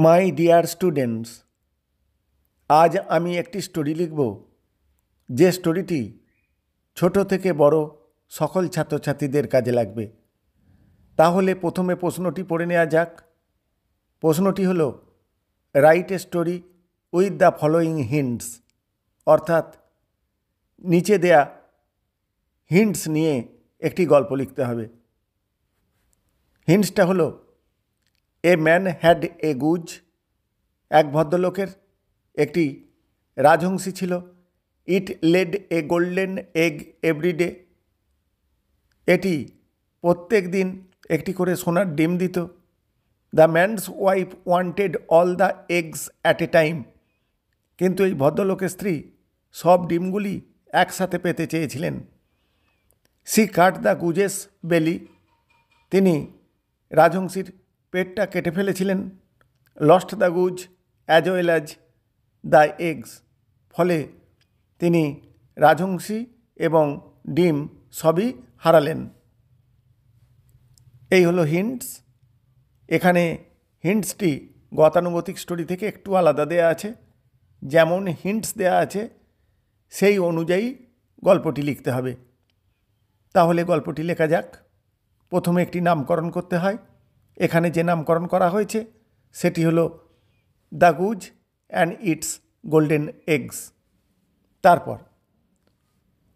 My dear students, আজ আমি একটি স্টোরি লিখব যে স্টোরিটি ছোট থেকে বড় সকল ছাত্রছাত্রীদের কাজে লাগবে। তাহলে প্রথমে প্রশ্নটি পড়ে নেওয়া যাক। প্রশ্নটি হলো, write a story with the following hints, অর্থাৎ নিচে দেয়া হিন্টস নিয়ে একটি গল্প লিখতে হবে। হিন্টসটা হলো, a man had a goose, এক ভদ্রলোকের একটি রাজহংসী ছিল। It laid a golden egg everyday, এটি প্রত্যেক দিন একটি করে সোনার ডিম দিত। The man's wife wanted all the eggs at a time, কিন্তু এই ভদ্রলোকের স্ত্রী সব ডিমগুলি একসাথে পেতে চেয়েছিলেন। সি কাট দ্য গুজেস বেলি, তিনি রাজহংসীর পেটটা কেটে ফেলেছিলেন। Lost the goose as well as the eggs, ফলে তিনি রাজহংসী এবং ডিম সবই হারালেন। এই হলো হিন্টস। এখানে হিন্টসটি গতানুগতিক স্টোরি থেকে একটু আলাদা দেয়া আছে। যেমন হিন্টস দেয়া আছে সেই অনুযায়ী গল্পটি লিখতে হবে। তাহলে গল্পটি লেখা যাক। প্রথমে একটি নামকরণ করতে হয়। এখানে যে নামকরণ করা হয়েছে সেটি হলো the goose and its golden eggs. তারপর,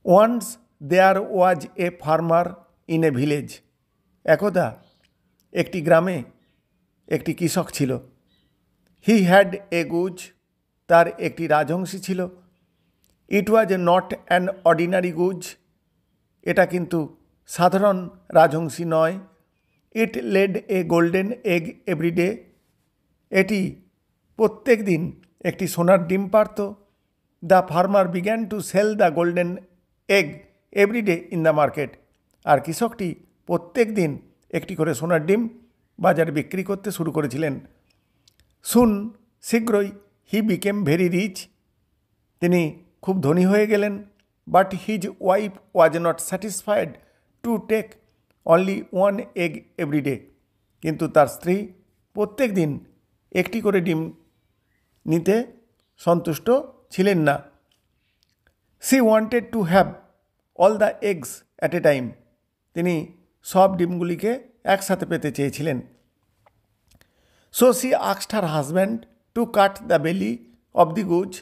once there was a farmer in a village, একদা একটি গ্রামে একটি কৃষক ছিল। হি হ্যাড এ গুজ, তার একটি রাজহংসী ছিল। It was not an ordinary goose, এটা কিন্তু সাধারণ রাজহংসী নয়। It laid a golden egg everyday, এটি প্রত্যেক দিন একটি সোনার ডিম পারত। The farmer began to sell the golden egg everyday in the market, আর কৃষকটি প্রত্যেক দিন একটি করে সোনার ডিম বাজারে বিক্রি করতে শুরু করেছিলেন। সুন, শীঘ্রই, হি বিকেম ভেরি রিচ, তিনি খুব ধনী হয়ে গেলেন। But his wife was not satisfied to take only one egg everyday, কিন্তু তার স্ত্রী প্রত্যেক দিন একটি করে ডিম নিতে সন্তুষ্ট ছিলেন না। C wanted to have all the eggs at a time, তিনি সব ডিমগুলিকে একসাথে পেতে চেয়েছিলেন। So she asked her husband two cut the বেলি অব দি গুজ,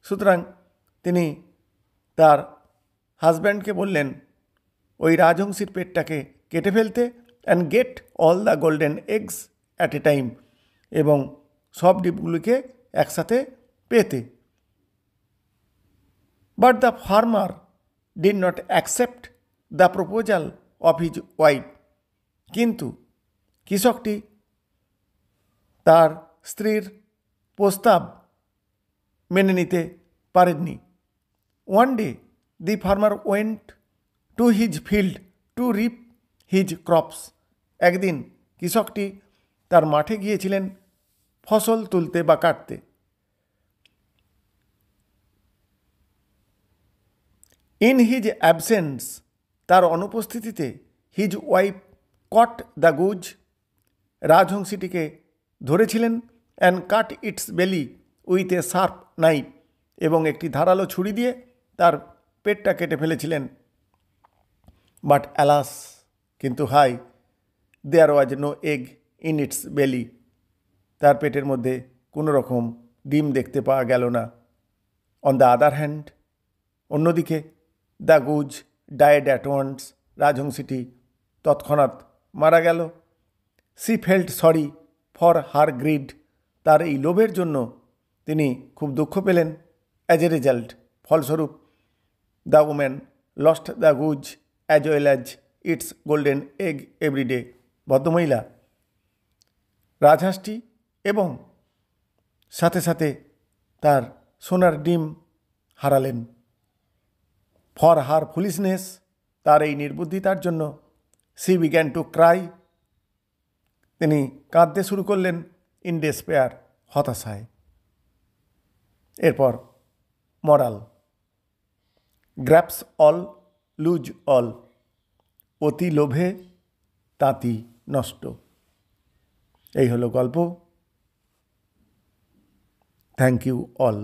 সুতরাং তিনি তার হাজব্যান্ডকে বললেন ওই রাজহংসীর পেটটাকে কেটে ফেলতে, and get all the golden eggs at a time, এবং সব ডিমগুলিকে একসাথে পেতে। But the farmer did not accept the proposal of his wife, কিন্তু কৃষকটি তার স্ত্রীর প্রস্তাব মেনে নিতে পারেননি। One day the farmer went to his field to reap his crops, একদিন কৃষকটি তার মাঠে গিয়েছিলেন ফসল তুলতে বা কাটতে। ইন হিজ অ্যাবসেন্স, তার অনুপস্থিতিতে, his wife caught the goose, রাজহংসীটিকে ধরেছিলেন। And cut its belly with a sharp knife, এবং একটি ধারালো ছুরি দিয়ে তার পেটটা কেটে ফেলেছিলেন। বাট অ্যালাস, কিন্তু হাই, there was no egg in its belly, তার পেটের মধ্যে কোনো রকম ডিম দেখতে পাওয়া গেল না। অন দ্য আদার হ্যান্ড, অন্যদিকে, the goose died at once, রাজহংসীটি তৎক্ষণাৎ মারা গেল। She felt sorry for her greed, তার এই লোভের জন্য তিনি খুব দুঃখ পেলেন। অ্যাজ এ রেজাল্ট, ফলস্বরূপ, the woman lost the goose as well as its golden egg everyday, ভদ্রমহিলা রাজহাঁসটি এবং সাথে সাথে তার সোনার ডিম হারালেন। ফর হার ফুলিশনেস, তার এই নির্বুদ্ধিতার জন্য, সি বিগ্যান টু ক্রাই, তিনি কাঁদতে শুরু করলেন। ইন ডেসপেয়ার, হতাশায়। এরপর moral, grasps all lose all, অতি লোভে তাঁতি নষ্ট। এই হলো গল্প। Thank you all.